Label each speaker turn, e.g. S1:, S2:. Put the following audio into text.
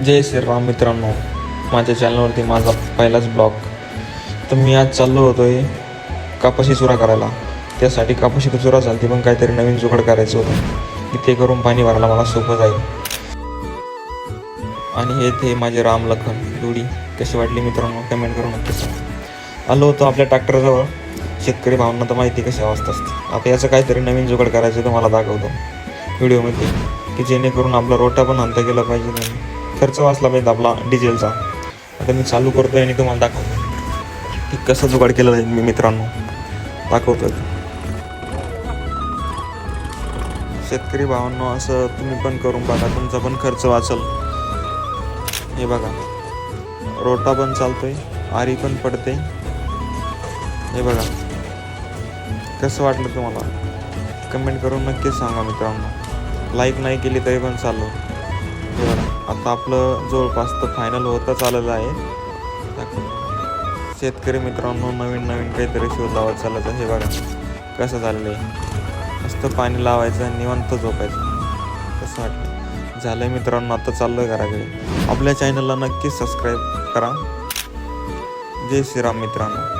S1: जय श्रीराम मित्रांनो, माझ्या चॅनलवरती माझा पहिलाच ब्लॉग. तर मी आज चाललो होतो आहे कापशी चुरा करायला. त्यासाठी कापशी चुरा चालते पण काहीतरी नवीन जुगाड करायचं होतं की ते करून पाणी भरायला मला सोपं जाईल. आणि हे ते माझे राम लखन जोडी कशी वाटली मित्रांनो कमेंट करून नक्की सांगा. आलो होतो आपल्या ट्रॅक्टरजवळ. शेतकरी भावांना तर माहिती कशी अवस्था असते. आता याचं काहीतरी नवीन जुगाड करायचं तर मला दाखवतो व्हिडिओमध्ये की जेणेकरून आपला रोटा पण आणता गेला पाहिजे आणि खर्च वाचला पाहिजे आपला डिझेलचा. आता मी चालू करतो आणि तुम्हाला दाखवतो की कसं जुगाड केलं जाईल. मी मित्रांनो दाखवतो. शेतकरी भावांनो असं तुम्ही पण करून बघा, तुमचा पण खर्च वाचल. हे बघा, रोटा पण चालतोय, आरी पण पडते. हे बघा कसं वाटलं तुम्हाला कमेंट करून नक्कीच सांगा मित्रांनो. लाईक नाही केली तरी पण चालू. हे बघा आता आपलं जवळपास तर फायनल होतच आलेलं आहे. शेतकरी मित्रांनो नवीन नवीन काहीतरी शोध लावत चालायचं. हे बघा कसं झालेलं आहे. मस्त पाणी लावायचं आणि निवांत झोपायचं. कसं वाटलं झालं आहे मित्रांनो. आता चाललं घराकडे. आपल्या चॅनलला नक्कीच सबस्क्राईब करा. जय श्रीराम मित्रांनो.